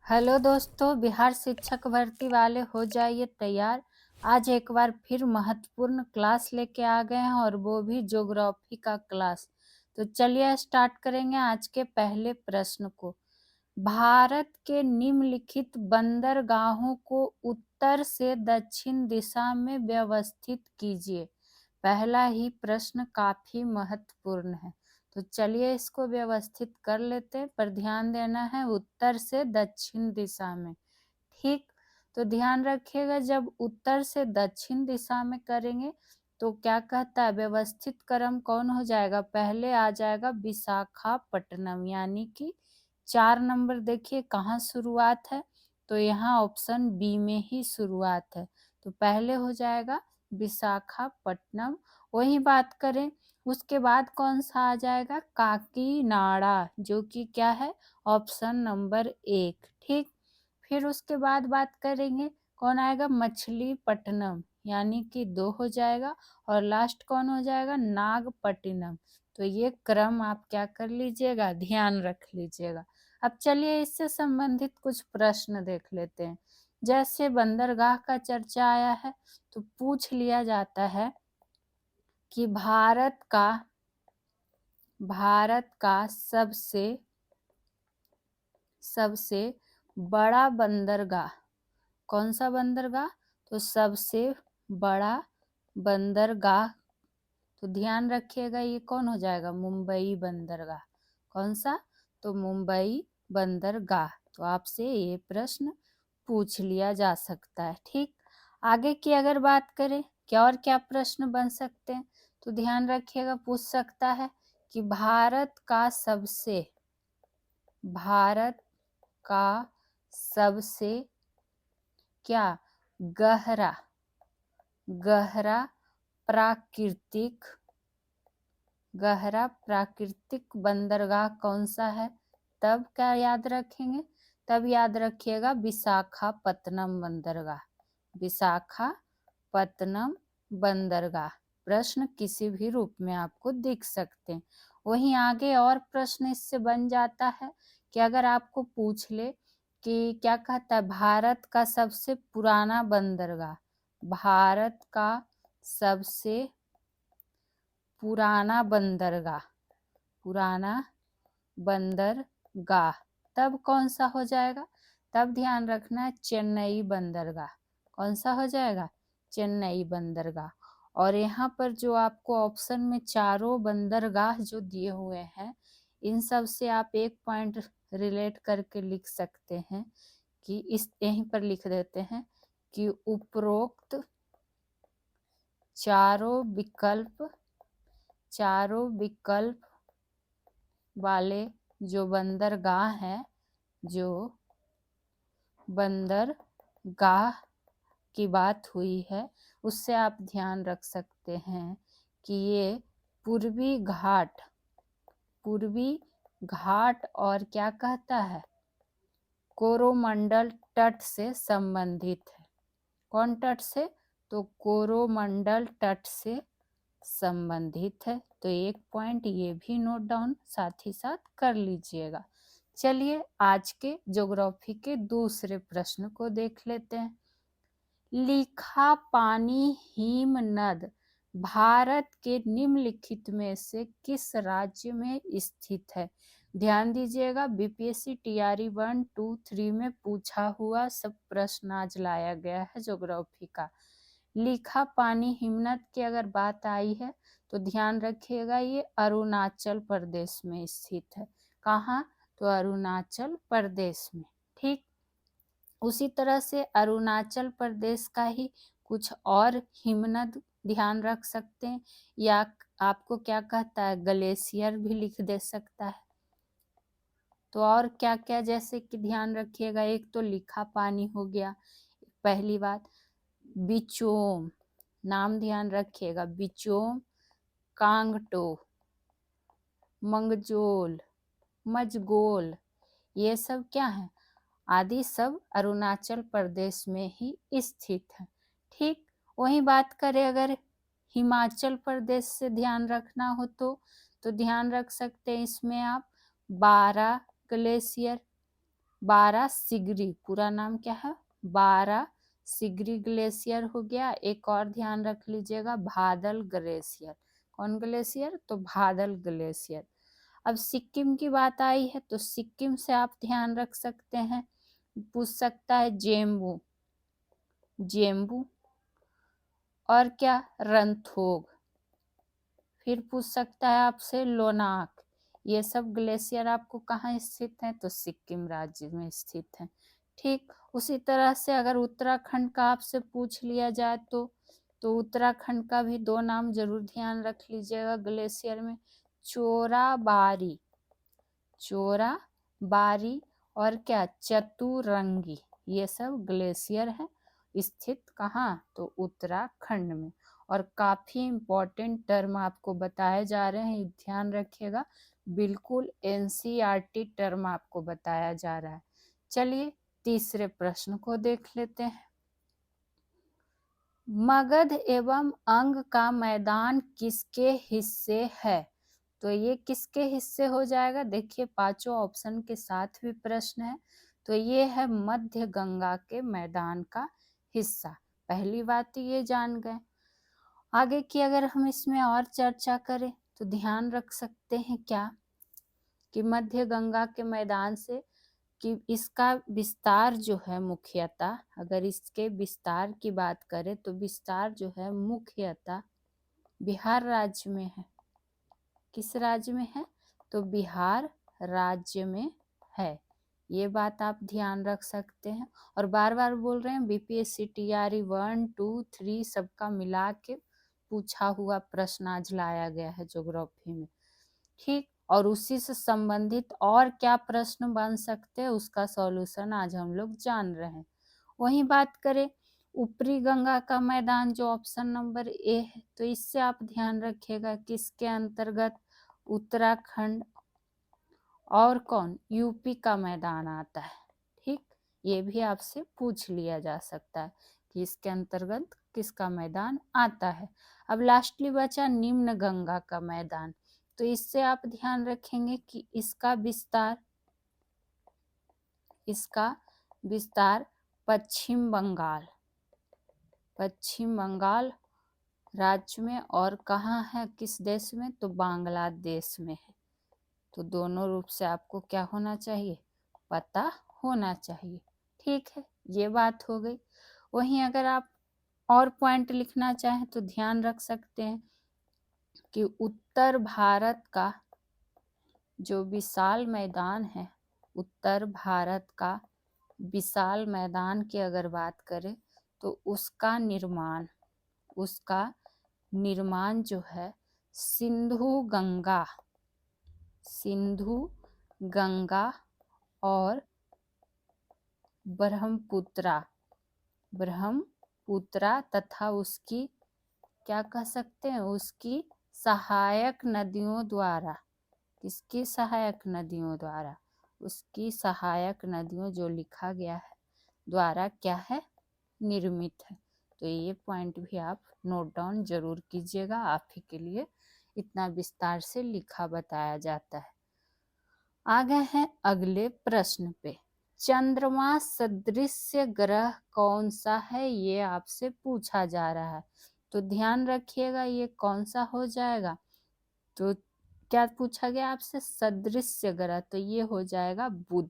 Hello दोस्तों, बिहार शिक्षक भर्ती वाले हो जाइए तैयार। आज एक बार फिर महत्वपूर्ण क्लास लेके आ गए हैं और वो भी ज्योग्राफी का क्लास। तो चलिए स्टार्ट करेंगे आज के पहले प्रश्न को। भारत के निम्नलिखित बंदरगाहों को उत्तर से दक्षिण दिशा में व्यवस्थित कीजिए। पहला ही प्रश्न काफी महत्वपूर्ण है, तो चलिए इसको व्यवस्थित कर लेते हैं। पर ध्यान देना है उत्तर से दक्षिण दिशा में। ठीक, तो ध्यान रखिएगा जब उत्तर से दक्षिण दिशा में करेंगे तो क्या कहता है, व्यवस्थित क्रम कौन हो जाएगा, पहले आ जाएगा विशाखापट्टनम, यानी कि 4 नंबर देखिए कहाँ शुरुआत है, तो यहाँ ऑप्शन बी में ही शुरुआत है, तो पहले हो जाएगा विशाखापट्टनम। वही बात करें उसके बाद कौन सा आ जाएगा, काकीनाडा, जो कि क्या है ऑप्शन नंबर 1। ठीक, फिर उसके बाद बात करेंगे कौन आएगा, मछलीपट्टनम, यानी कि 2 हो जाएगा। और लास्ट कौन हो जाएगा, नागपट्टनम। तो ये क्रम आप क्या कर लीजिएगा, ध्यान रख लीजिएगा। अब चलिए इससे संबंधित कुछ प्रश्न देख लेते हैं। जैसे बंदरगाह का चर्चा आया है तो पूछ लिया जाता है कि भारत का सबसे बड़ा बंदरगाह कौन सा बंदरगाह, तो सबसे बड़ा बंदरगाह, तो ध्यान रखिएगा ये कौन हो जाएगा, मुंबई बंदरगाह। कौन सा, तो मुंबई बंदरगाह। तो आपसे ये प्रश्न पूछ लिया जा सकता है। ठीक, आगे की अगर बात करें क्या और क्या प्रश्न बन सकते हैं, तो ध्यान रखिएगा पूछ सकता है कि भारत का सबसे क्या गहरा प्राकृतिक बंदरगाह कौन सा है, तब क्या याद रखेंगे, तब याद रखिएगा विशाखापत्तनम बंदरगाह। प्रश्न किसी भी रूप में आपको दिख सकते हैं। वहीं आगे और प्रश्न इससे बन जाता है कि अगर आपको पूछ ले कि क्या कहता है, भारत का सबसे पुराना बंदरगाह, भारत का सबसे पुराना बंदरगाह, तब कौन सा हो जाएगा, तब ध्यान रखना है चेन्नई बंदरगाह। कौन सा हो जाएगा, चेन्नई बंदरगाह। और यहाँ पर जो आपको ऑप्शन में चारों बंदरगाह जो दिए हुए हैं, इन सब से आप एक पॉइंट रिलेट करके लिख सकते हैं कि इस यहीं पर लिख देते हैं कि उपरोक्त चारों विकल्प वाले जो बंदरगाह की बात हुई है उससे आप ध्यान रख सकते हैं कि ये पूर्वी घाट और क्या कहता है, कोरोमंडल तट से संबंधित है। कौन तट से, तो कोरोमंडल तट से संबंधित है। तो एक पॉइंट ये भी नोट डाउन साथ ही साथ कर लीजिएगा। चलिए आज के ज्योग्राफी के दूसरे प्रश्न को देख लेते हैं। लिखा पानी हिमनद भारत के निम्नलिखित में से किस राज्य में स्थित है। ध्यान दीजिएगा, बीपीएससी टीआरई 1, 2, 3 में पूछा हुआ सब प्रश्न आज लाया गया है ज्योग्राफी का। लिखा पानी हिमनद की अगर बात आई है तो ध्यान रखिएगा ये अरुणाचल प्रदेश में स्थित है। कहाँ, तो अरुणाचल प्रदेश में। ठीक, उसी तरह से अरुणाचल प्रदेश का ही कुछ और हिमनद ध्यान रख सकते हैं, या आपको क्या कहता है ग्लेशियर भी लिख दे सकता है। तो और क्या क्या जैसे कि ध्यान रखिएगा, एक तो लिखा पानी हो गया, पहली बात। बिचोम, नाम ध्यान रखिएगा, बिचोम, कांगटो, मंगजोल, मजगोल, ये सब क्या है, आदि सब अरुणाचल प्रदेश में ही स्थित है। ठीक, वही बात करें अगर हिमाचल प्रदेश से ध्यान रखना हो तो ध्यान रख सकते हैं इसमें आप 12 ग्लेशियर, बारा सिगरी, पूरा नाम क्या है, बारा सिगरी ग्लेशियर हो गया। एक और ध्यान रख लीजिएगा, भादल ग्लेशियर। कौन ग्लेशियर, तो भादल ग्लेशियर। अब सिक्किम की बात आई है तो सिक्किम से आप ध्यान रख सकते हैं, पूछ सकता है जेम्बू, जेम्बू और क्या, रंथोग। फिर पूछ सकता है आपसे लोनाक। ये सब ग्लेशियर आपको कहाँ स्थित हैं, तो सिक्किम राज्य में स्थित हैं। ठीक उसी तरह से अगर उत्तराखंड का आपसे पूछ लिया जाए तो उत्तराखंड का भी दो नाम जरूर ध्यान रख लीजिएगा ग्लेशियर में, चोराबारी, चोराबारी और क्या, चतुरंगी। ये सब ग्लेशियर है स्थित कहाँ, तो उत्तराखंड में। और काफी इम्पोर्टेंट टर्म आपको बताए जा रहे हैं, ध्यान रखिएगा, बिल्कुल एनसीईआरटी टर्म आपको बताया जा रहा है। चलिए तीसरे प्रश्न को देख लेते हैं। मगध एवं अंग का मैदान किसके हिस्से है, तो ये किसके हिस्से हो जाएगा, देखिए पांचों ऑप्शन के साथ भी प्रश्न है, तो ये है मध्य गंगा के मैदान का हिस्सा। पहली बात ये जान गए। आगे की अगर हम इसमें और चर्चा करें तो ध्यान रख सकते हैं क्या, कि मध्य गंगा के मैदान से कि इसका विस्तार जो है मुख्यतः, अगर इसके विस्तार की बात करें तो विस्तार जो है मुख्यतः बिहार राज्य में है। किस राज्य में है, तो बिहार राज्य में है। ये बात आप ध्यान रख सकते हैं। और बार बार बोल रहे हैं बीपीएससी टीआरई 1, 2, 3 सबका मिला के पूछा हुआ प्रश्न आज लाया गया है ज्योग्राफी में। ठीक, और उसी से संबंधित और क्या प्रश्न बन सकते हैं उसका सॉल्यूशन आज हम लोग जान रहे हैं। वहीं बात करें ऊपरी गंगा का मैदान जो ऑप्शन नंबर ए है, तो इससे आप ध्यान रखिएगा किसके अंतर्गत, उत्तराखंड और कौन, यूपी का मैदान आता है। ठीक, ये भी आपसे पूछ लिया जा सकता है कि इसके अंतर्गत किसका मैदान आता है। अब लास्टली बचा निम्न गंगा का मैदान, तो इससे आप ध्यान रखेंगे कि इसका विस्तार पश्चिम बंगाल राज्य में और कहाँ है, किस देश में, तो बांग्लादेश में है। तो दोनों रूप से आपको क्या होना चाहिए, पता होना चाहिए। ठीक है, ये बात हो गई। वहीं अगर आप और पॉइंट लिखना चाहें तो ध्यान रख सकते हैं कि उत्तर भारत का जो विशाल मैदान है, उत्तर भारत का विशाल मैदान की अगर बात करें तो उसका निर्माण जो है सिंधु गंगा और ब्रह्मपुत्रा तथा उसकी क्या कह सकते हैं, उसकी सहायक नदियों द्वारा, किसकी सहायक नदियों द्वारा, उसकी सहायक नदियों जो लिखा गया है द्वारा क्या है, निर्मित है। तो ये पॉइंट भी आप नोट डाउन जरूर कीजिएगा, आप ही के लिए इतना विस्तार से लिखा बताया जाता है। आ गए हैं अगले प्रश्न पे, चंद्रमा सदृश ग्रह कौन सा है, ये आपसे पूछा जा रहा है। तो ध्यान रखिएगा ये कौन सा हो जाएगा, तो क्या पूछा गया आपसे, सदृश ग्रह, तो ये हो जाएगा बुध,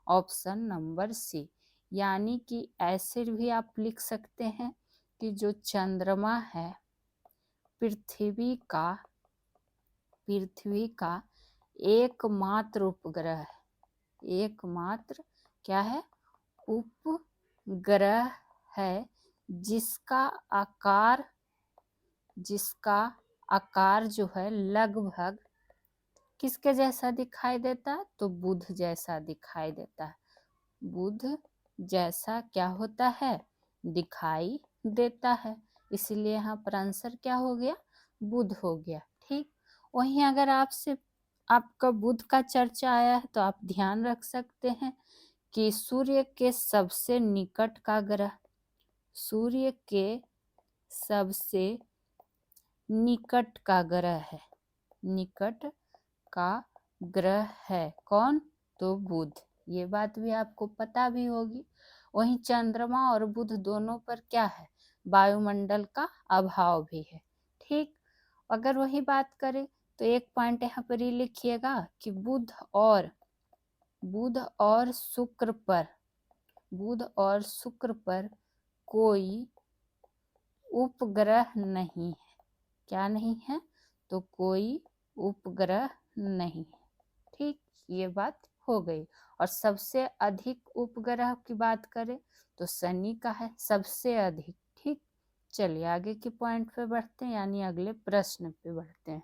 ऑप्शन नंबर सी। यानी कि ऐसे भी आप लिख सकते हैं कि जो चंद्रमा है पृथ्वी का एकमात्र उपग्रह है, एकमात्र क्या है, उपग्रह है जिसका आकार जो है लगभग किसके जैसा दिखाई देता है, तो बुध जैसा दिखाई देता है। बुध जैसा क्या होता है, दिखाई देता है, इसलिए यहाँ पर आंसर क्या हो गया, बुध हो गया। ठीक, वहीं अगर आपका बुध का चर्चा आया है तो आप ध्यान रख सकते हैं कि सूर्य के सबसे निकट का ग्रह, सूर्य के सबसे निकट का ग्रह है कौन, तो बुध। ये बात भी आपको पता भी होगी। वहीं चंद्रमा और बुध दोनों पर क्या है, वायुमंडल का अभाव भी है। ठीक, अगर वही बात करें तो एक पॉइंट यहाँ पर ही लिखिएगा कि बुध और शुक्र पर कोई उपग्रह नहीं है। क्या नहीं है, तो कोई उपग्रह नहीं है। ठीक, ये बात हो गई। और सबसे अधिक उपग्रह की बात करें तो शनि का है सबसे अधिक। ठीक, चलिए आगे के पॉइंट पे बढ़ते हैं, यानी अगले प्रश्न पे बढ़ते हैं।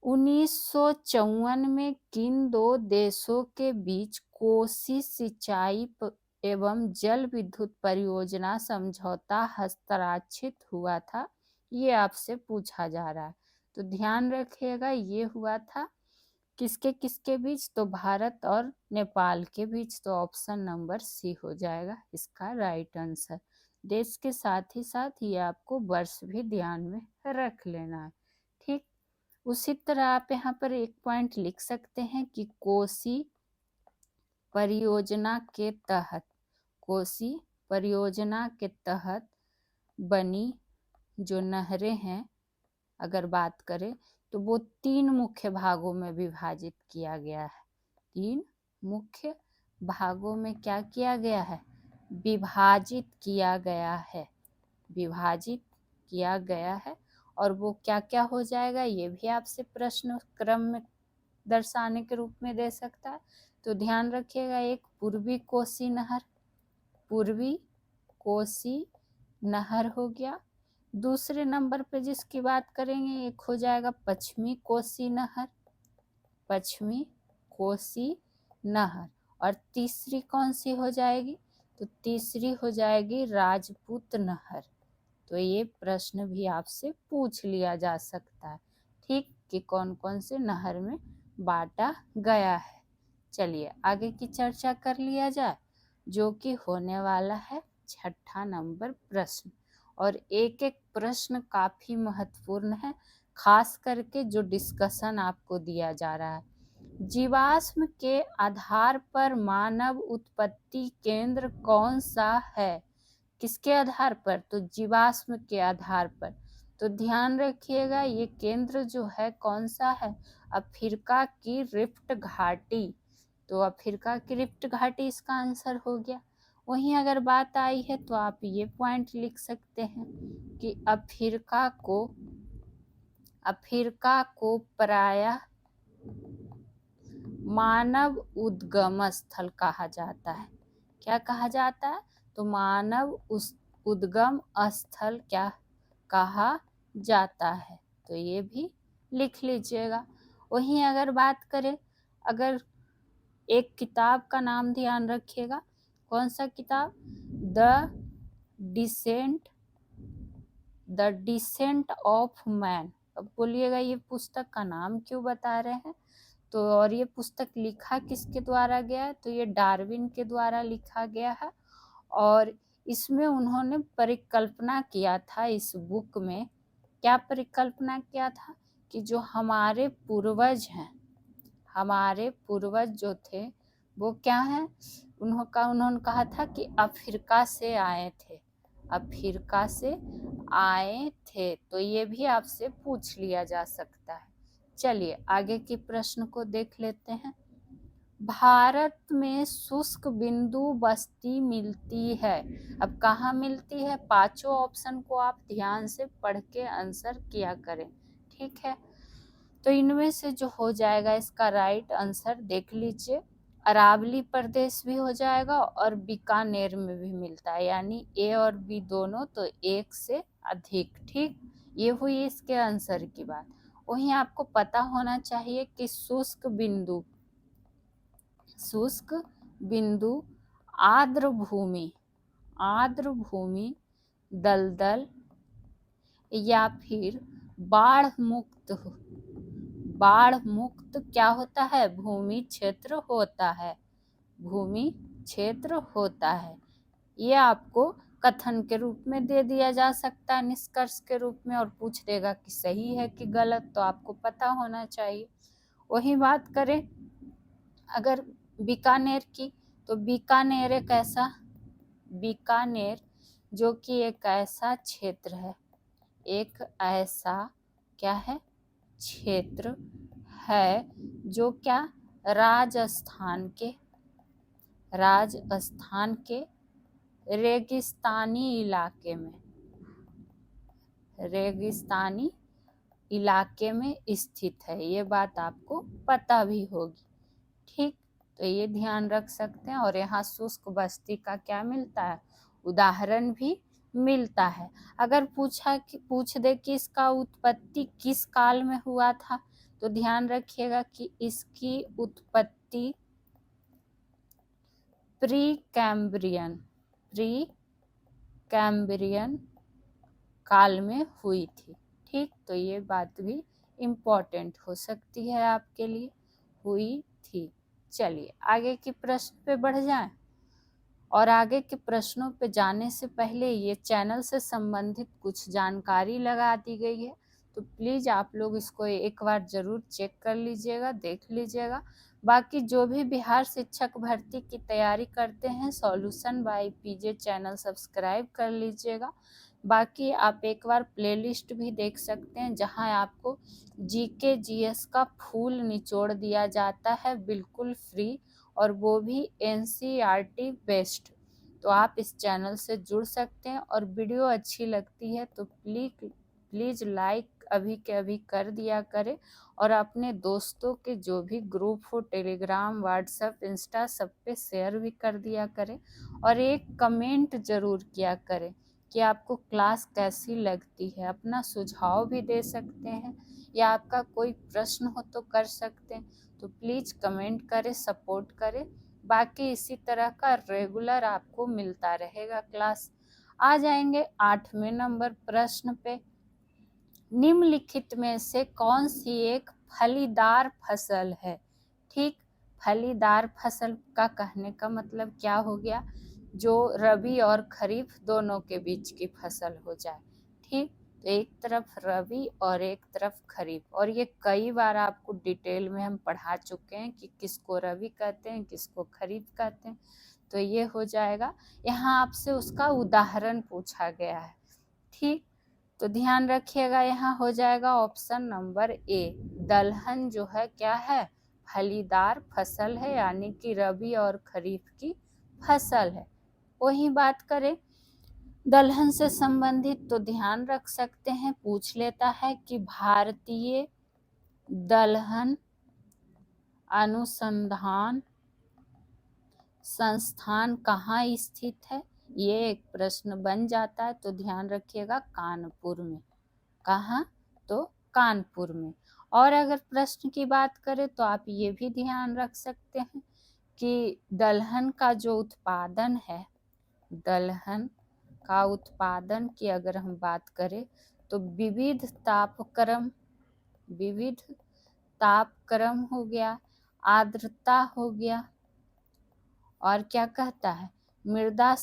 1954 में किन दो देशों के बीच कोसी सिंचाई एवं जल विद्युत परियोजना समझौता हस्ताक्षरित हुआ था, ये आपसे पूछा जा रहा है। तो ध्यान रखिएगा, ये हुआ था किसके किसके बीच, तो भारत और नेपाल के बीच। तो ऑप्शन नंबर सी हो जाएगा इसका राइट आंसर। देश के साथ ही साथ ये आपको वर्ष भी ध्यान में रख लेना है। ठीक, उसी तरह आप यहाँ पर एक पॉइंट लिख सकते हैं कि कोसी परियोजना के तहत बनी जो नहरें हैं, अगर बात करें तो वो 3 मुख्य भागों में विभाजित किया गया है। 3 मुख्य भागों में क्या किया गया है, विभाजित किया गया है। और वो क्या क्या हो जाएगा, ये भी आपसे प्रश्न क्रम में दर्शाने के रूप में दे सकता है। तो ध्यान रखिएगा, एक पूर्वी कोसी नहर हो गया। दूसरे नंबर पे जिसकी बात करेंगे एक हो जाएगा पश्चिमी कोसी नहर। और तीसरी कौन सी हो जाएगी, तो तीसरी हो जाएगी राजपूत नहर। तो ये प्रश्न भी आपसे पूछ लिया जा सकता है। ठीक, कि कौन कौन से नहर में बांटा गया है। चलिए आगे की चर्चा कर लिया जाए, जो कि होने वाला है 6ठा नंबर प्रश्न। और एक एक प्रश्न काफी महत्वपूर्ण है, खास करके जो डिस्कशन आपको दिया जा रहा है। जीवाश्म के आधार पर मानव उत्पत्ति केंद्र कौन सा है, किसके आधार पर, तो जीवाश्म के आधार पर। तो ध्यान रखिएगा, ये केंद्र जो है कौन सा है, अफ्रीका की रिफ्ट घाटी। तो अफ्रीका की रिफ्ट घाटी इसका आंसर हो गया। वहीं अगर बात आई है तो आप ये पॉइंट लिख सकते हैं कि अफ्रीका को प्रायः मानव उद्गम स्थल कहा जाता है। क्या कहा जाता है, तो मानव उद्गम स्थल क्या कहा जाता है। तो ये भी लिख लीजिएगा। वहीं अगर बात करें, अगर एक किताब का नाम ध्यान रखिएगा, कौन सा किताब, द डिसेंट ऑफ मैन। अब बोलिएगा ये पुस्तक का नाम क्यों बता रहे हैं, तो और ये पुस्तक लिखा किसके द्वारा गया है, तो ये डार्विन के द्वारा लिखा गया है। और इसमें उन्होंने परिकल्पना किया था, इस बुक में क्या परिकल्पना किया था, कि जो हमारे पूर्वज जो थे वो क्या हैं, उन्होंने कहा था कि अफ्रीका से आए थे। तो ये भी आपसे पूछ लिया जा सकता है। चलिए आगे के प्रश्न को देख लेते हैं। भारत में शुष्क बिंदु बस्ती मिलती है। अब कहाँ मिलती है, पांचों ऑप्शन को आप ध्यान से पढ़ के आंसर किया करें। ठीक है, तो इनमें से जो हो जाएगा इसका राइट आंसर देख लीजिए, अरावली प्रदेश भी हो जाएगा और बीकानेर में भी मिलता है, यानी ए और बी दोनों, तो एक से अधिक। ठीक, ये हुई इसके आंसर की बात। वहीं आपको पता होना चाहिए कि शुष्क बिंदु आर्द्र भूमि, दलदल या फिर बाढ़ मुक्त क्या होता है, भूमि क्षेत्र होता है। ये आपको कथन के रूप में दे दिया जा सकता है, निष्कर्ष के रूप में, और पूछ देगा कि सही है कि गलत, तो आपको पता होना चाहिए। वही बात करें, अगर बीकानेर की। तो बीकानेर एक ऐसा, बीकानेर जो कि एक ऐसा क्षेत्र है, एक ऐसा क्या है, क्षेत्र है जो क्या, राजस्थान के, राजस्थान के रेगिस्तानी इलाके में, रेगिस्तानी इलाके में स्थित है। ये बात आपको पता भी होगी, ठीक। तो ये ध्यान रख सकते हैं। और यहाँ शुष्क बस्ती का क्या मिलता है, उदाहरण भी मिलता है। अगर पूछ दे कि इसका उत्पत्ति किस काल में हुआ था, तो ध्यान रखिएगा कि इसकी उत्पत्ति प्री कैम्ब्रियन काल में हुई थी, ठीक। तो ये बात भी इम्पोर्टेंट हो सकती है आपके लिए, हुई थी। चलिए आगे के प्रश्न पे बढ़ जाएं। और आगे के प्रश्नों पे जाने से पहले ये चैनल से संबंधित कुछ जानकारी लगा दी गई है, तो प्लीज़ आप लोग इसको एक बार ज़रूर चेक कर लीजिएगा, देख लीजिएगा। बाकी जो भी बिहार शिक्षक भर्ती की तैयारी करते हैं, Solution by PJ channel subscribe कर लीजिएगा। बाकी आप एक बार प्लेलिस्ट भी देख सकते हैं, जहां आपको जीके जीएस का फुल निचोड़ दिया जाता है बिल्कुल फ्री, और वो भी एनसीईआरटी बेस्ड। तो आप इस चैनल से जुड़ सकते हैं। और वीडियो अच्छी लगती है तो प्लीज़ लाइक अभी के अभी कर दिया करें, और अपने दोस्तों के जो भी ग्रुप हो, टेलीग्राम, व्हाट्सएप, इंस्टा, सब पे शेयर भी कर दिया करें। और एक कमेंट ज़रूर किया करें कि आपको क्लास कैसी लगती है। अपना सुझाव भी दे सकते हैं, या आपका कोई प्रश्न हो तो कर सकते हैं। तो प्लीज़ कमेंट करें, सपोर्ट करें। बाकी इसी तरह का रेगुलर आपको मिलता रहेगा क्लास। आ जाएंगे 8वें नंबर प्रश्न पे। निम्नलिखित में से कौन सी एक फलीदार फसल है, ठीक। फलीदार फसल का कहने का मतलब क्या हो गया, जो रबी और खरीफ दोनों के बीच की फसल हो जाए, ठीक। तो एक तरफ रबी और एक तरफ खरीफ, और ये कई बार आपको डिटेल में हम पढ़ा चुके हैं कि किसको रबी कहते हैं, किसको खरीफ कहते हैं। तो ये हो जाएगा। यहाँ आपसे उसका उदाहरण पूछा गया है, ठीक। तो ध्यान रखिएगा, यहाँ हो जाएगा ऑप्शन नंबर ए। दलहन जो है क्या है, फलीदार फसल है, यानी कि रबी और खरीफ की फसल है। वही बात करें दलहन से संबंधित, तो ध्यान रख सकते हैं, पूछ लेता है कि भारतीय दलहन अनुसंधान संस्थान कहाँ स्थित है, ये एक प्रश्न बन जाता है। तो ध्यान रखिएगा कानपुर में। कहाँ, तो कानपुर में। और अगर प्रश्न की बात करें तो आप ये भी ध्यान रख सकते हैं कि दलहन का जो उत्पादन है, दलहन का उत्पादन की अगर हम बात करें तो विविध तापक्रम हो गया, आर्द्रता हो गया, और क्या कहता है, मृदा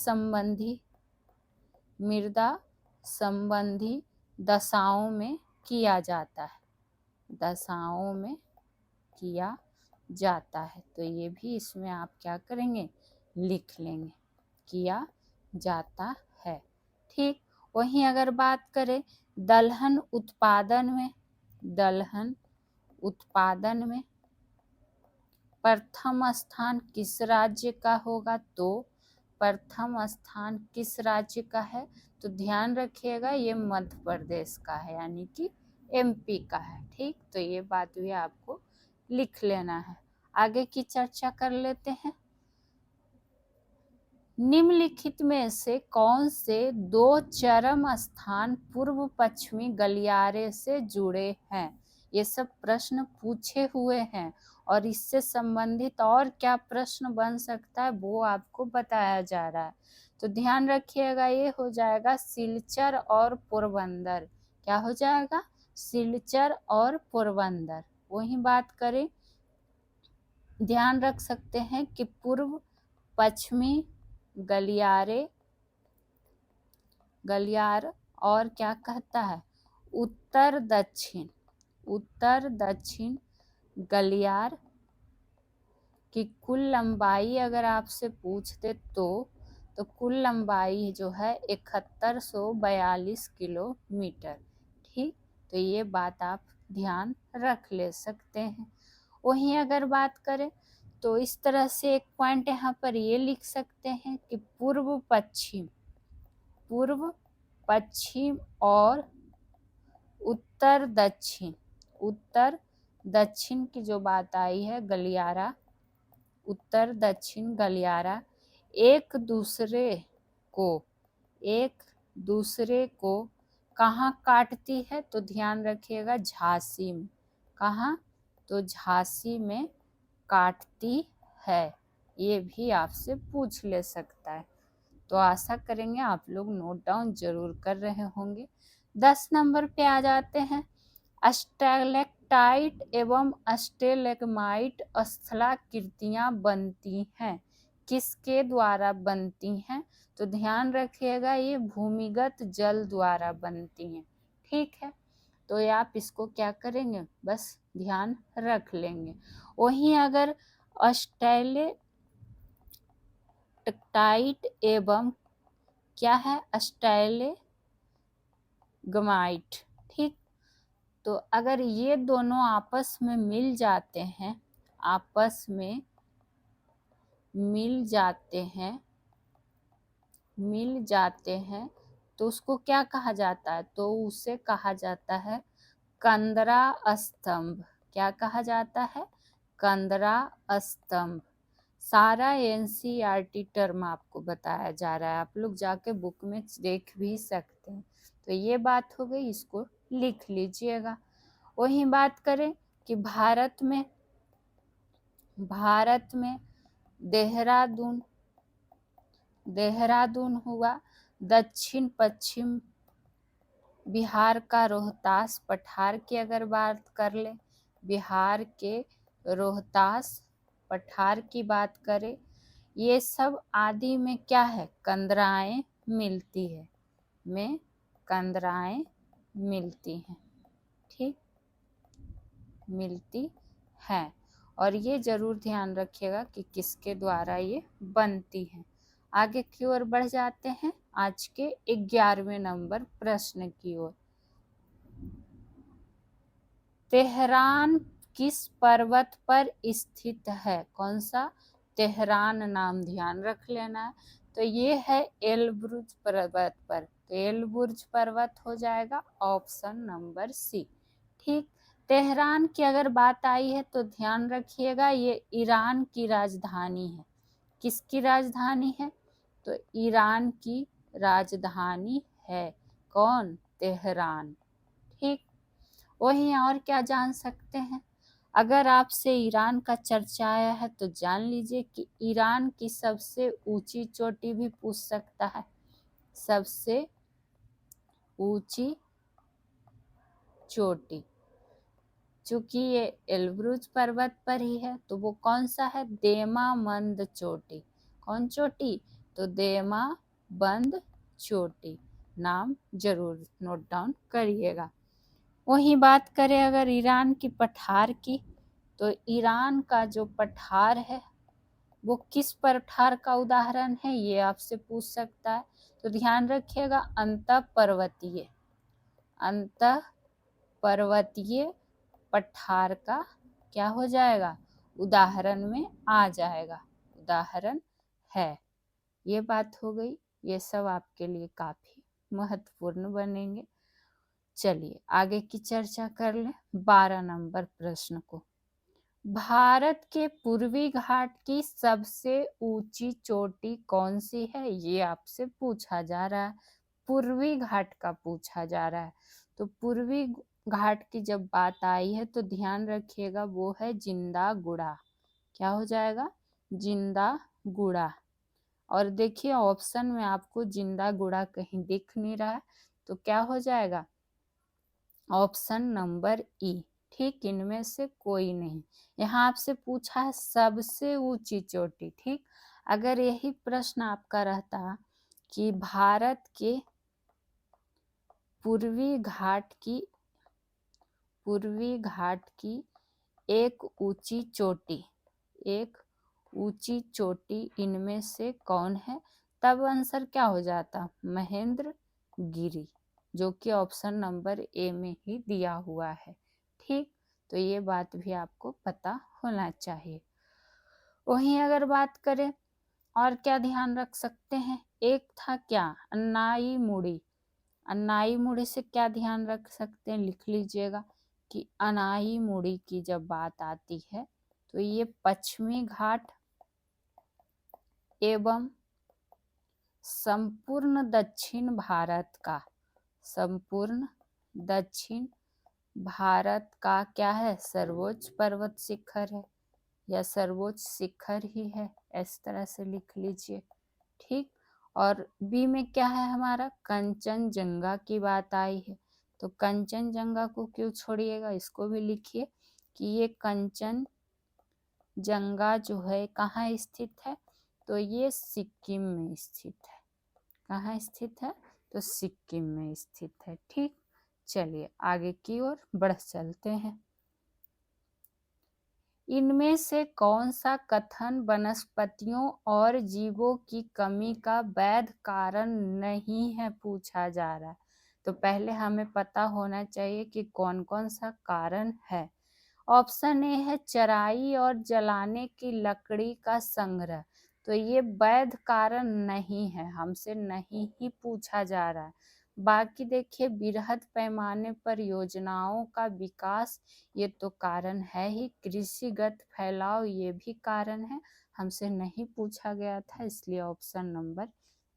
संबंधी दशाओं में किया जाता है, दशाओं में किया जाता है। तो ये भी इसमें आप क्या करेंगे, लिख लेंगे, किया जाता है, ठीक। वहीं अगर बात करें दलहन उत्पादन में प्रथम स्थान किस राज्य का होगा, तो प्रथम स्थान किस राज्य का है, तो ध्यान रखिएगा ये मध्य प्रदेश का है, यानी कि एमपी का है, ठीक। तो ये बात भी आपको लिख लेना है। आगे की चर्चा कर लेते हैं। निम्नलिखित में से कौन से दो चरम स्थान पूर्व पश्चिमी गलियारे से जुड़े हैं, ये सब प्रश्न पूछे हुए हैं। और इससे संबंधित और क्या प्रश्न बन सकता है वो आपको बताया जा रहा है। तो ध्यान रखिएगा, ये हो जाएगा सिलचर और पोरबंदर। क्या हो जाएगा, सिलचर और पोरबंदर। वही बात करें, ध्यान रख सकते हैं कि पूर्व पश्चिमी गलियार और क्या कहता है, उत्तर दक्षिण गलियार कि कुल लंबाई अगर आपसे पूछते तो कुल लंबाई जो है 7142 किलोमीटर। ठीक, तो ये बात आप ध्यान रख ले सकते हैं। वहीं अगर बात करें तो इस तरह से एक पॉइंट यहाँ पर ये लिख सकते हैं कि पूर्व पश्चिम और उत्तर दक्षिण की जो बात आई है गलियारा, उत्तर दक्षिण गलियारा एक दूसरे को कहाँ काटती है, तो ध्यान रखिएगा झांसी में। कहाँ, तो झांसी में काटती है। ये भी आपसे पूछ ले सकता है, तो आशा करेंगे आप लोग नोट डाउन जरूर कर रहे होंगे। 10 नंबर पे आ जाते हैं। स्टैलेक्टाइट एवं स्टेलेग्माइट स्थलाकृतियां बनती हैं, किसके द्वारा बनती हैं, तो ध्यान रखिएगा ये भूमिगत जल द्वारा बनती हैं। ठीक है, तो ये आप इसको क्या करेंगे, बस ध्यान रख लेंगे। वहीं अगर स्टैलेक्टाइट एवं क्या है, स्टैलेग्माइट, ठीक, तो अगर ये दोनों आपस में मिल जाते हैं, मिल जाते हैं तो उसको क्या कहा जाता है, तो उसे कहा जाता है कंदरा स्तंभ। क्या कहा जाता है, कंदरा स्तंभ। सारा एनसीईआरटी टर्म आपको बताया जा रहा है, आप लोग जाके बुक में देख भी सकते हैं। तो ये बात हो गई, इसको लिख लीजिएगा। वहीं बात करें कि भारत में देहरादून हुआ, दक्षिण पश्चिम बिहार का रोहतास पठार की अगर बात कर ले, बिहार के रोहतास पठार की बात करें, ये सब आदि में क्या है, कंदराएं मिलती है, ठीक, मिलती हैं। और ये जरूर ध्यान रखिएगा कि किसके द्वारा ये बनती है। आगे की ओर बढ़ जाते हैं आज के 11वें नंबर प्रश्न की ओर। तेहरान किस पर्वत पर स्थित है, कौन सा, तेहरान नाम ध्यान रख लेना है। तो ये है एलब्रुज पर्वत पर, तो एलब्रुज पर्वत हो जाएगा ऑप्शन नंबर सी। ठीक, तेहरान की अगर बात आई है तो ध्यान रखिएगा ये ईरान की राजधानी है। किसकी राजधानी है, तो ईरान की राजधानी है, कौन, तेहरान। ठीक, वहीं और क्या जान सकते हैं, अगर आपसे ईरान का चर्चा आया है तो जान लीजिए कि ईरान की सबसे ऊंची चोटी भी पूछ सकता है, सबसे ऊंची चोटी, चूंकि ये एलब्रुज पर्वत पर ही है तो वो कौन सा है, देमाबंद चोटी। कौन चोटी, तो देमाबंद चोटी, नाम जरूर नोट डाउन करिएगा। वहीं बात करें अगर ईरान की पठार की, तो ईरान का जो पठार है वो किस पठार का उदाहरण है, ये आपसे पूछ सकता है। तो ध्यान रखिएगा अंतःपर्वतीय पठार का क्या हो जाएगा, उदाहरण में आ जाएगा, उदाहरण है। ये बात हो गई, ये सब आपके लिए काफी महत्वपूर्ण बनेंगे। चलिए आगे की चर्चा कर लें 12 नंबर प्रश्न को। भारत के पूर्वी घाट की सबसे ऊंची चोटी कौन सी है, ये आपसे पूछा जा रहा है, पूर्वी घाट का पूछा जा रहा है। तो पूर्वी घाट की जब बात आई है तो ध्यान रखिएगा वो है जिंदागुड़ा। क्या हो जाएगा, जिंदागुड़ा। और देखिए ऑप्शन में आपको जिंदागुड़ा कहीं दिख नहीं रहा है, तो क्या हो जाएगा, ऑप्शन नंबर ई। ठीक, इनमें से कोई नहीं। यहाँ आपसे पूछा है सबसे ऊंची चोटी। ठीक, अगर यही प्रश्न आपका रहता कि भारत के पूर्वी घाट की एक ऊंची चोटी ऊंची चोटी इनमें से कौन है? तब आंसर क्या हो जाता? महेंद्र गिरी, जो कि ऑप्शन नंबर ए में ही दिया हुआ है। ठीक, तो ये बात भी आपको पता होना चाहिए। वहीं अगर बात करें और क्या ध्यान रख सकते हैं, एक था क्या, अन्नाई मुड़ी। अन्नाई मुड़ी से क्या ध्यान रख सकते हैं, लिख लीजिएगा कि अनाई मुड़ी की जब बात आती है तो ये पश्चिमी घाट एवं संपूर्ण दक्षिण भारत का, संपूर्ण दक्षिण भारत का क्या है, सर्वोच्च पर्वत शिखर है या सर्वोच्च शिखर ही है, इस तरह से लिख लीजिए। ठीक, और बी में क्या है हमारा, कंचनजंगा की बात आई है, तो कंचनजंगा को क्यों छोड़िएगा, इसको भी लिखिए कि ये कंचनजंगा जो है कहाँ स्थित है, तो ये सिक्किम में स्थित है। कहाँ स्थित है, तो सिक्किम में स्थित है। ठीक, चलिए आगे की ओर बढ़ चलते हैं। इनमें से कौन सा कथन वनस्पतियों और जीवों की कमी का वैध कारण नहीं है, पूछा जा रहा है। तो पहले हमें पता होना चाहिए कि कौन कौन सा कारण है। ऑप्शन ए है चराई और जलाने की लकड़ी का संग्रह, तो ये वैध कारण नहीं है, हमसे नहीं ही पूछा जा रहा है। बाकी देखिए बृहद पैमाने पर योजनाओं का विकास, ये तो कारण है ही। कृषिगत फैलाव, ये भी कारण है, हमसे नहीं पूछा गया था, इसलिए ऑप्शन नंबर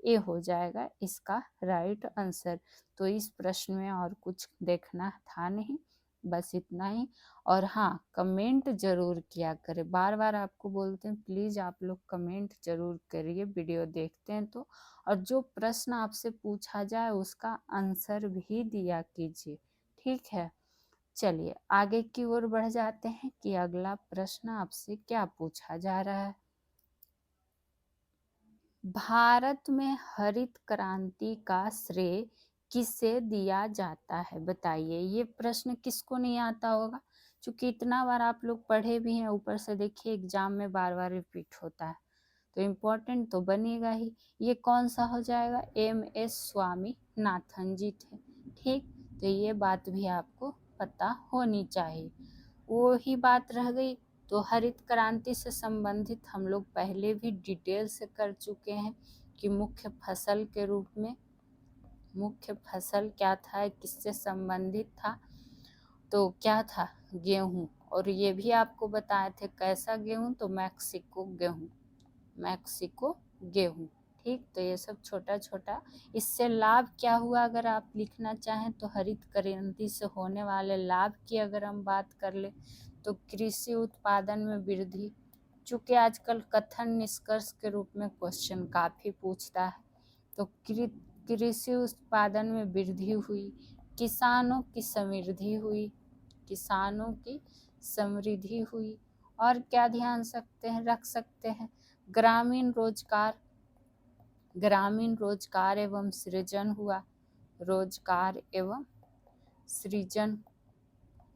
ए हो जाएगा इसका राइट आंसर। तो इस प्रश्न में और कुछ देखना था नहीं, बस इतना ही। और हाँ, कमेंट जरूर किया करें, बार बार आपको बोलते हैं प्लीज़ आप लोग कमेंट जरूर करिए वीडियो देखते हैं तो, और जो प्रश्न आपसे पूछा जाए उसका आंसर भी दिया कीजिए। ठीक है, चलिए आगे की ओर बढ़ जाते हैं कि अगला प्रश्न आपसे क्या पूछा जा रहा है। भारत में हरित क्रांति का श्रेय किसे दिया जाता है, बताइए। ये प्रश्न किसको नहीं आता होगा, क्योंकि इतना बार आप लोग पढ़े भी हैं, ऊपर से देखिए एग्जाम में बार बार रिपीट होता है, तो इम्पोर्टेंट तो बनेगा ही। ये कौन सा हो जाएगा, MS स्वामीनाथन जी थे। ठीक, तो ये बात भी आपको पता होनी चाहिए। वो ही बात रह गई, तो हरित क्रांति से संबंधित हम लोग पहले भी डिटेल से कर चुके हैं कि मुख्य फसल के रूप में, मुख्य फसल क्या था, किससे संबंधित था, तो क्या था, गेहूं। और ये भी आपको बताए थे कैसा गेहूं, तो मैक्सिको गेहूं, मैक्सिको गेहूं। ठीक, तो ये सब छोटा छोटा, इससे लाभ क्या हुआ अगर आप लिखना चाहें तो हरित क्रांति से होने वाले लाभ की अगर हम बात कर ले तो कृषि उत्पादन में वृद्धि, चूँकि आजकल कथन निष्कर्ष के रूप में क्वेश्चन काफ़ी पूछता है, तो कृषि उत्पादन में वृद्धि हुई, किसानों की समृद्धि हुई, किसानों की समृद्धि हुई, और क्या ध्यान रख सकते हैं, ग्रामीण रोजगार, ग्रामीण रोजगार एवं सृजन हुआ, रोजगार एवं सृजन,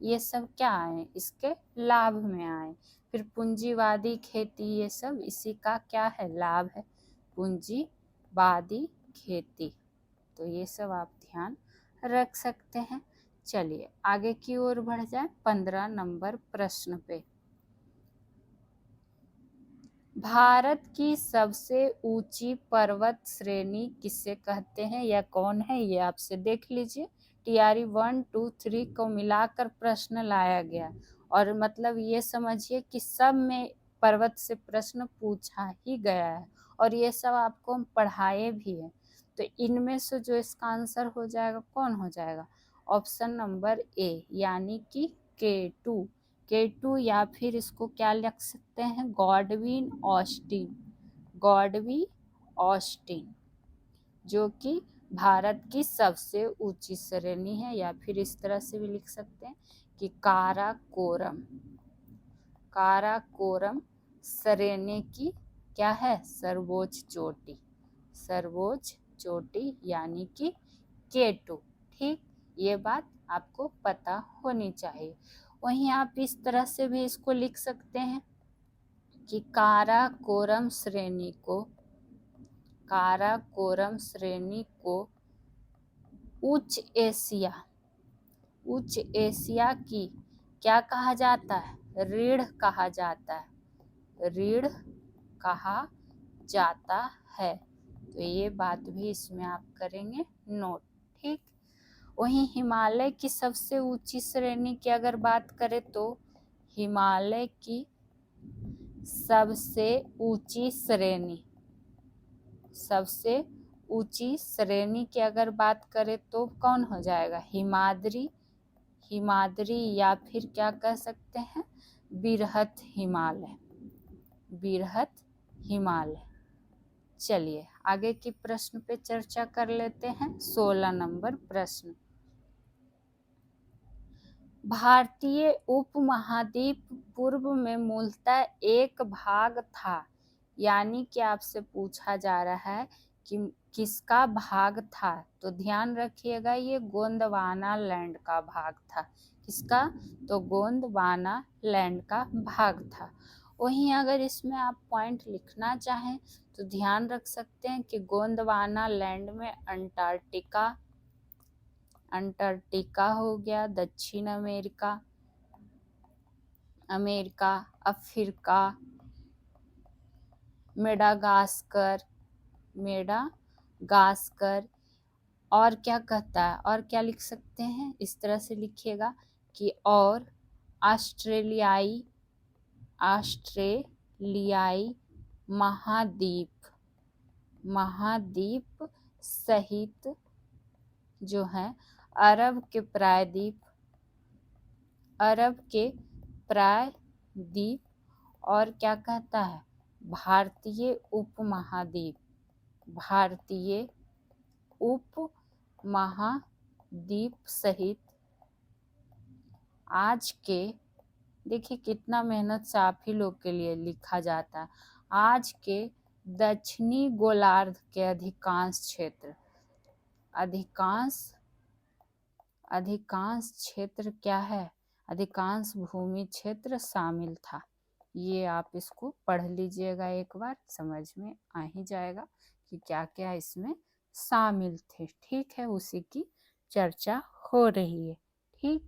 ये सब क्या आए, इसके लाभ में आए। फिर पूंजीवादी खेती, ये सब इसी का क्या है, लाभ है, पूंजीवादी खेती। तो ये सब आप ध्यान रख सकते हैं। चलिए आगे की ओर बढ़ जाए 15 नंबर प्रश्न पे। भारत की सबसे ऊंची पर्वत श्रेणी किसे कहते हैं या कौन है, ये आपसे देख लीजिए। TRE 1, 2, 3 को मिलाकर प्रश्न लाया गया, और मतलब ये समझिए कि सब में पर्वत से प्रश्न पूछा ही गया है, और ये सब आपको हम पढ़ाए भी हैं। तो इनमें से जो इसका आंसर हो जाएगा, कौन हो जाएगा, ऑप्शन नंबर ए, यानी कि K2, K2, या फिर इसको क्या लिख सकते हैं, गॉडविन ऑस्टिन, गॉडविन ऑस्टिन, जो कि भारत की सबसे ऊंची श्रेणी है, या फिर इस तरह से भी लिख सकते हैं कि काराकोरम, काराकोरम श्रेणी की क्या है, सर्वोच्च चोटी, सर्वोच्च चोटी यानी कि K2। ठीक, ये बात आपको पता होनी चाहिए। वहीं आप इस तरह से भी इसको लिख सकते हैं कि काराकोरम श्रेणी को उच्च एशिया की क्या कहा जाता है? रीढ़ कहा जाता है। रीढ़ कहा जाता है। तो ये बात भी इसमें आप करेंगे नोट। ठीक। वहीं हिमालय की सबसे ऊंची श्रेणी की अगर बात करें तो हिमालय की सबसे ऊंची श्रेणी की अगर बात करें तो कौन हो जाएगा? हिमाद्री या फिर क्या कह सकते हैं? बृहत हिमालय। चलिए आगे की प्रश्न पे चर्चा कर लेते हैं। 16 नंबर प्रश्न, भारतीय उपमहाद्वीप पूर्व में मूलतः एक भाग था, यानी कि आपसे पूछा जा रहा है कि किसका भाग था? तो ध्यान रखिएगा ये गोंडवाना लैंड का भाग था। किसका? तो गोंडवाना लैंड का भाग था। वहीं अगर इसमें आप पॉइंट लिखना चाहें तो ध्यान रख सकते हैं कि गोंडवाना लैंड में अंटार्कटिका हो गया, दक्षिण अमेरिका, अफ्रीका, मेडागास्कर, और क्या कहता है? और क्या लिख सकते हैं? इस तरह से लिखिएगा कि और ऑस्ट्रेलियाई महाद्वीप सहित जो है अरब के प्रायद्वीप और क्या कहता है? भारतीय उपमहाद्वीप सहित आज के, देखिए कितना मेहनत से आप ही लोग के लिए लिखा जाता है, आज के दक्षिणी गोलार्ध के अधिकांश क्षेत्र क्या है? अधिकांश भूमि क्षेत्र शामिल था। ये आप इसको पढ़ लीजिएगा, एक बार समझ में आ ही जाएगा कि क्या क्या इसमें शामिल थे। ठीक है, उसी की चर्चा हो रही है। ठीक।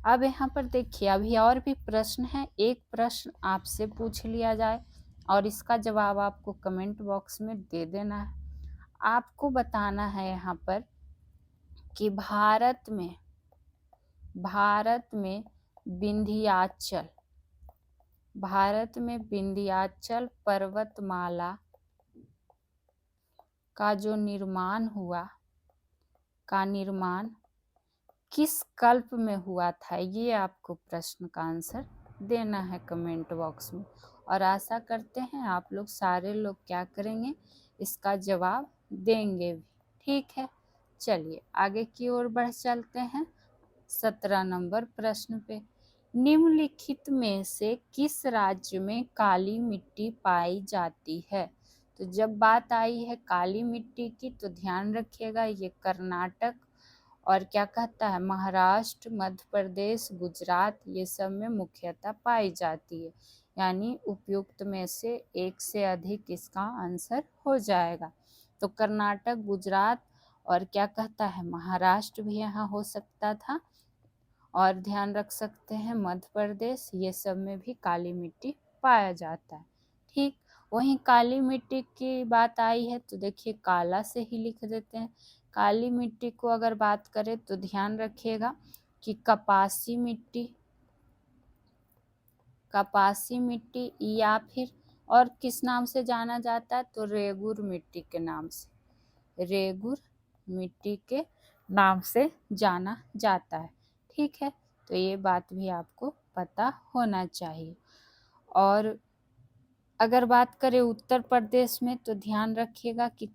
अब यहाँ पर देखिए अभी और भी प्रश्न है। एक प्रश्न आपसे पूछ लिया जाए और इसका जवाब आपको कमेंट बॉक्स में दे देना है। आपको बताना है यहाँ पर कि भारत में विंध्याचल पर्वतमाला का जो निर्माण किस कल्प में हुआ था? ये आपको प्रश्न का आंसर देना है कमेंट बॉक्स में। और आशा करते हैं आप लोग सारे लोग क्या करेंगे, इसका जवाब देंगे भी। ठीक है, चलिए आगे की ओर बढ़ चलते हैं। 17 नंबर प्रश्न पे, निम्नलिखित में से किस राज्य में काली मिट्टी पाई जाती है? तो जब बात आई है काली मिट्टी की तो ध्यान रखिएगा ये कर्नाटक और क्या कहता है महाराष्ट्र, मध्य प्रदेश, गुजरात, ये सब में मुख्यतः पाई जाती है। यानी उपयुक्त में से एक से अधिक इसका आंसर हो जाएगा। तो कर्नाटक, गुजरात और क्या कहता है महाराष्ट्र भी यहाँ हो सकता था। और ध्यान रख सकते हैं मध्य प्रदेश, ये सब में भी काली मिट्टी पाया जाता है। ठीक। वहीं काली मिट्टी की बात आई है तो देखिए काला से ही लिख देते हैं। काली मिट्टी को अगर बात करें तो ध्यान रखिएगा कि कपासी मिट्टी या फिर और किस नाम से जाना जाता है? तो रेगुर मिट्टी के नाम से जाना जाता है। ठीक है, तो ये बात भी आपको पता होना चाहिए। और अगर बात करें उत्तर प्रदेश में तो ध्यान रखिएगा कि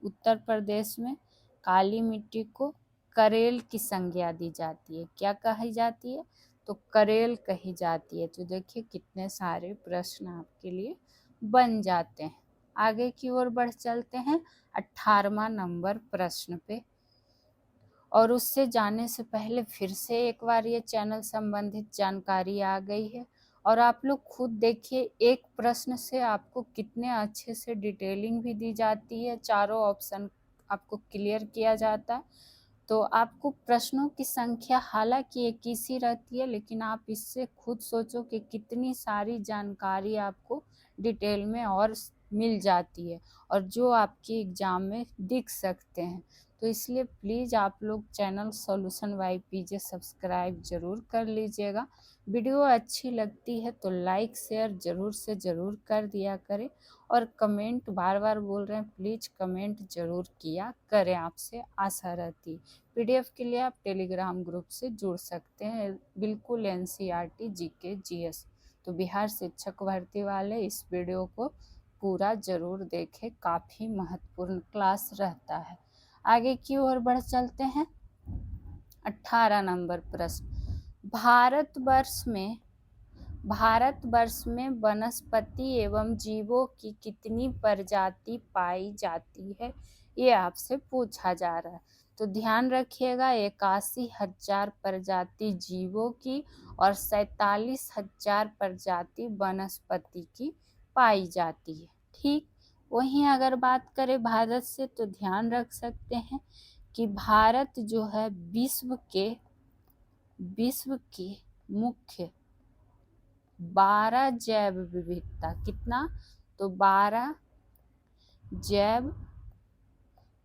उत्तर प्रदेश में काली मिट्टी को करेल की संज्ञा दी जाती है। क्या कही जाती है? तो करेल कही जाती है। तो देखिए कितने सारे प्रश्न आपके लिए बन जाते हैं। आगे की ओर बढ़ चलते हैं 18वां नंबर प्रश्न पे। और उससे जाने से पहले फिर से एक बार ये चैनल संबंधित जानकारी आ गई है और आप लोग खुद देखिए, एक प्रश्न से आपको कितने अच्छे से डिटेलिंग भी दी जाती है, चारों ऑप्शन आपको क्लियर किया जाता है। तो आपको प्रश्नों की संख्या हालांकि एक ही सी रहती है, लेकिन आप इससे खुद सोचो कि कितनी सारी जानकारी आपको डिटेल में और मिल जाती है, और जो आपके एग्जाम में दिख सकते हैं। तो इसलिए प्लीज़ आप लोग channel Solution by PJ subscribe ज़रूर कर लीजिएगा। वीडियो अच्छी लगती है तो लाइक शेयर ज़रूर से ज़रूर कर दिया करें, और कमेंट बार बार बोल रहे हैं, प्लीज़ कमेंट ज़रूर किया करें, आपसे आशा रहती है। पीडीएफ के लिए आप टेलीग्राम ग्रुप से जुड़ सकते हैं, बिल्कुल एनसीईआरटी जीके जीएस। तो बिहार शिक्षक भर्ती वाले इस वीडियो को पूरा ज़रूर देखें, काफ़ी महत्वपूर्ण क्लास रहता है। आगे की ओर बढ़ चलते हैं। 18 नंबर प्रश्न, भारतवर्ष में वनस्पति एवं जीवों की कितनी प्रजाति पाई जाती है, ये आपसे पूछा जा रहा है। तो ध्यान रखिएगा, 81,000 प्रजाति जीवों की और 47,000 प्रजाति वनस्पति की पाई जाती है। ठीक, वहीं अगर बात करें भारत से, तो ध्यान रख सकते हैं कि भारत जो है विश्व के मुख्य 12 जैव विविधता, कितना, तो 12 जैव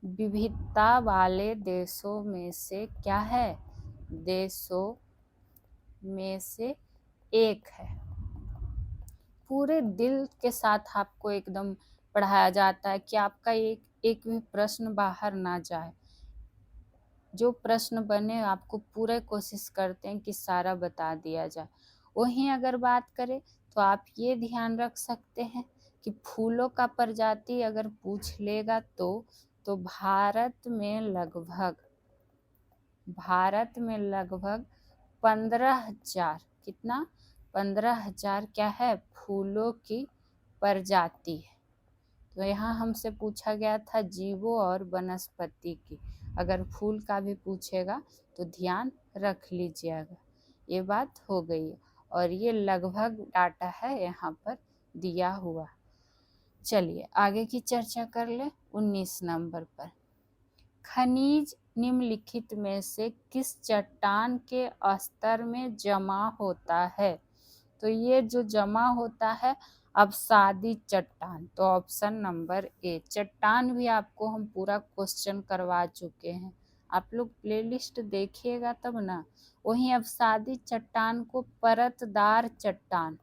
विविधता वाले देशों में से क्या है, देशों में से एक है। पूरे दिल के साथ आपको एकदम पढ़ाया जाता है कि आपका एक भी प्रश्न बाहर ना जाए। जो प्रश्न बने आपको पूरे कोशिश करते हैं कि सारा बता दिया जाए। वहीं अगर बात करें तो आप ये ध्यान रख सकते हैं कि फूलों का प्रजाति अगर पूछ लेगा तो भारत में लगभग 15,000, कितना, 15,000 क्या है, फूलों की प्रजाति है। तो यहाँ हमसे पूछा गया था जीवों और वनस्पति की, अगर फूल का भी पूछेगा तो ध्यान रख लीजिएगा। ये बात हो गई, और ये लगभग डाटा है यहाँ पर दिया हुआ। चलिए आगे की चर्चा कर ले। 19 नंबर पर, खनिज निम्नलिखित में से किस चट्टान के स्तर में जमा होता है। तो ये जो जमा होता है अवसादी चट्टान, तो ऑप्शन नंबर ए। चट्टान भी आपको हम पूरा क्वेश्चन करवा चुके हैं, आप लोग प्लेलिस्ट देखिएगा तब ना। वहीं अवसादी चट्टान को परतदार चट्टान,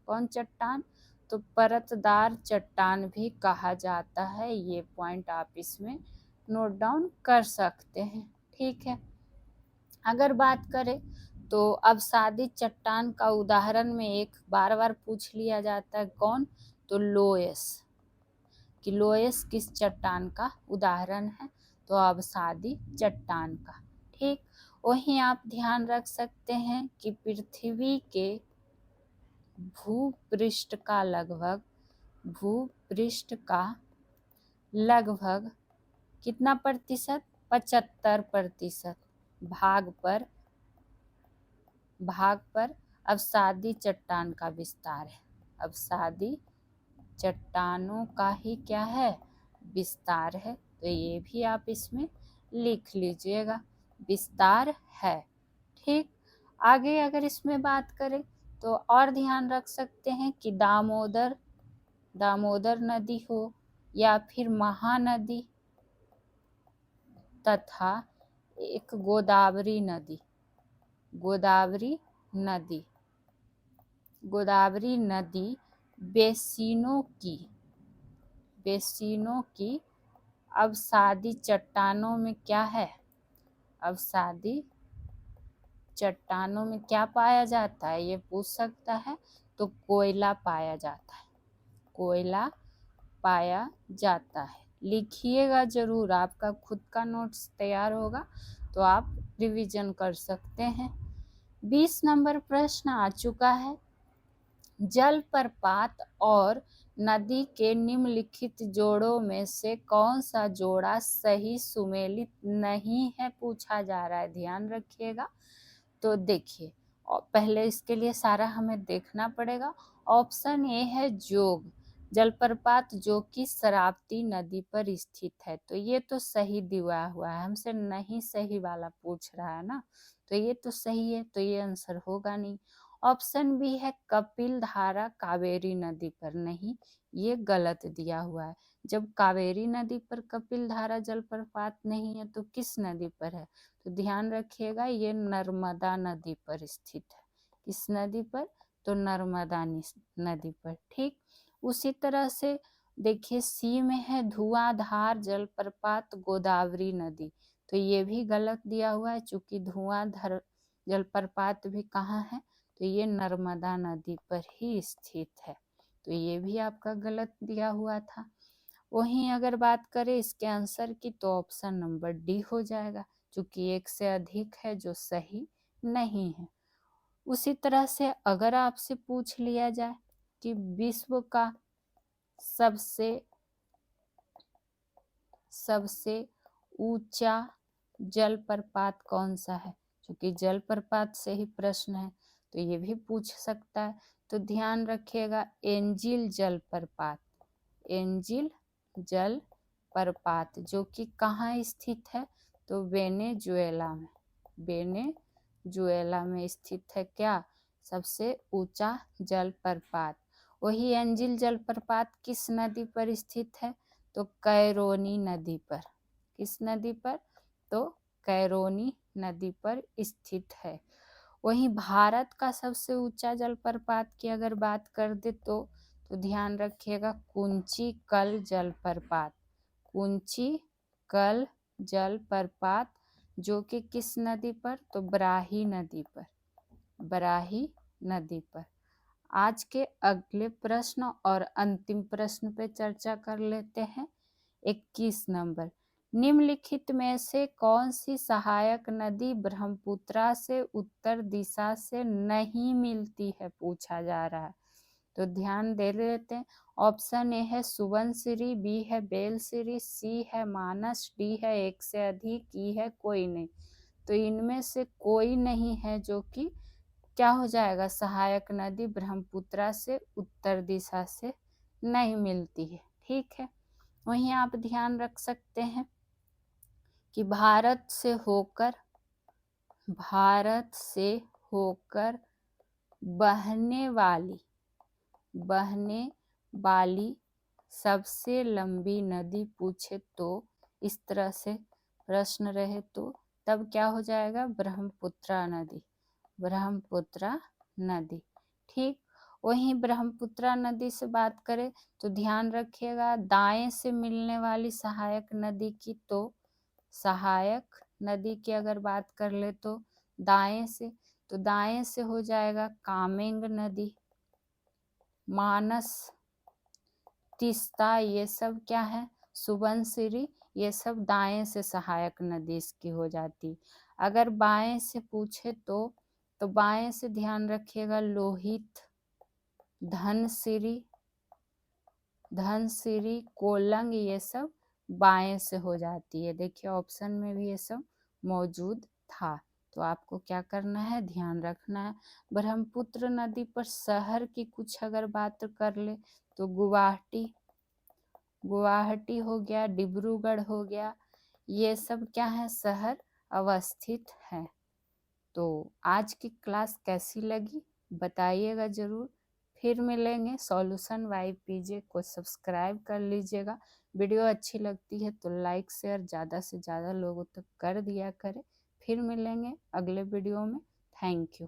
कौन चट्टान, तो परतदार चट्टान भी कहा जाता है। ये पॉइंट आप इसमें नोट डाउन कर सकते हैं। ठीक है, अगर बात करें तो अवसादी चट्टान का उदाहरण में एक बार बार पूछ लिया जाता है, कौन, तो लोयस, कि लोयस किस चट्टान का उदाहरण है, तो अवसादी चट्टान का। ठीक, वहीं आप ध्यान रख सकते हैं कि पृथ्वी के भूपृष्ठ का लगभग कितना प्रतिशत, 75% भाग पर अवसादी चट्टान का विस्तार है। अवसादी चट्टानों का ही क्या है, विस्तार है। तो ये भी आप इसमें लिख लीजिएगा, विस्तार है। ठीक, आगे अगर इसमें बात करें तो और ध्यान रख सकते हैं कि दामोदर नदी हो या फिर महानदी तथा एक गोदावरी नदी बेसिनों की अवसादी चट्टानों में क्या है, अवसादी चट्टानों में क्या पाया जाता है, ये पूछ सकता है। तो कोयला पाया जाता है। लिखिएगा जरूर, आपका खुद का नोट्स तैयार होगा तो आप रिवीजन कर सकते हैं। 20 नंबर प्रश्न आ चुका है, जल प्रपात और नदी के निम्नलिखित जोड़ों में से कौन सा जोड़ा सही सुमेलित नहीं है, पूछा जा रहा है, ध्यान रखिएगा। तो देखिए और पहले इसके लिए सारा हमें देखना पड़ेगा। ऑप्शन ए है जोग जलप्रपात, जो कि शरावती नदी पर स्थित है। तो ये तो सही दिया हुआ है, हमसे नहीं सही वाला पूछ रहा है ना, तो ये तो सही है, तो ये आंसर होगा नहीं। ऑप्शन बी है कपिल धारा कावेरी नदी पर, नहीं ये गलत दिया हुआ है। जब कावेरी नदी पर कपिल धारा जलप्रपात नहीं है तो किस नदी पर है? तो ध्यान रखिएगा ये नर्मदा नदी पर स्थित है। किस नदी पर? तो नर्मदा नदी पर। ठीक, उसी तरह से देखिए सी में है धुआंधार जलप्रपात गोदावरी नदी, तो ये भी गलत दिया हुआ है, चूंकि धुआंधार जलप्रपात भी कहाँ है? तो ये नर्मदा नदी पर ही स्थित है, तो ये भी आपका गलत दिया हुआ था। वहीं अगर बात करें इसके आंसर की तो ऑप्शन नंबर डी हो जाएगा, क्योंकि एक से अधिक है जो सही नहीं है। उसी तरह से अगर आपसे पूछ लिया जाए कि विश्व का सबसे ऊंचा जलप्रपात कौन सा है, क्योंकि जलप्रपात से ही प्रश्न है तो ये भी पूछ सकता है। तो ध्यान रखिएगा एंजिल जलप्रपात, एंजिल जलप्रपात जो कि कहाँ स्थित है? तो वेनेजुएला में, वेनेजुएला में स्थित है क्या सबसे ऊंचा जलप्रपात। वही एंजिल जलप्रपात किस नदी पर स्थित है? तो कैरोनी नदी पर। किस नदी पर? तो कैरोनी नदी पर स्थित है। वहीं भारत का सबसे ऊंचा जलप्रपात की अगर बात कर दे तो ध्यान रखिएगा कुंची कल जलप्रपात, कुंची कल जलप्रपात जो कि किस नदी पर? तो बराही नदी पर, बराही नदी पर। आज के अगले प्रश्न और अंतिम प्रश्न पे चर्चा कर लेते हैं। 21 नंबर, निम्नलिखित में से कौन सी सहायक नदी ब्रह्मपुत्रा से उत्तर दिशा से नहीं मिलती है, पूछा जा रहा है। तो ध्यान दे लेते हैं। ऑप्शन ए है सुबनसिरी, बी है बेलसिरी, सी है मानस, डी है एक से अधिक, ई है कोई नहीं। तो इनमें से कोई नहीं है जो कि क्या हो जाएगा, सहायक नदी ब्रह्मपुत्रा से उत्तर दिशा से नहीं मिलती है। ठीक है, वहीं आप ध्यान रख सकते हैं कि भारत से होकर बहने वाली सबसे लंबी नदी पूछे तो इस तरह से प्रश्न रहे तो तब क्या हो जाएगा, ब्रह्मपुत्रा नदी, ब्रह्मपुत्रा नदी। ठीक, वहीं ब्रह्मपुत्रा नदी से बात करें तो ध्यान रखिएगा दाएं से मिलने वाली सहायक नदी की, तो सहायक नदी की अगर बात कर ले तो दाएं से, तो दाएं से हो जाएगा कामेंग नदी, मानस, तीस्ता, ये सब क्या है, सुबनसिरी, ये सब दाएं से सहायक नदी इसकी हो जाती। अगर बाएं से पूछे तो बाएं से ध्यान रखिएगा लोहित, धनसिरी, कोलंग, ये सब बाएं से हो जाती है। देखिए ऑप्शन में भी ये सब मौजूद था, तो आपको क्या करना है, ध्यान रखना है। ब्रह्मपुत्र नदी पर शहर की कुछ अगर बात कर ले तो गुवाहाटी हो गया, डिब्रूगढ़ हो गया, ये सब क्या है, शहर अवस्थित हैं। तो आज की क्लास कैसी लगी बताइएगा जरूर। फिर मिलेंगे। सॉल्यूशन YPJ को सब्सक्राइब कर लीजिएगा। वीडियो अच्छी लगती है तो लाइक शेयर ज़्यादा से ज़्यादा लोगों तक कर दिया करें। फिर मिलेंगे अगले वीडियो में। Thank you.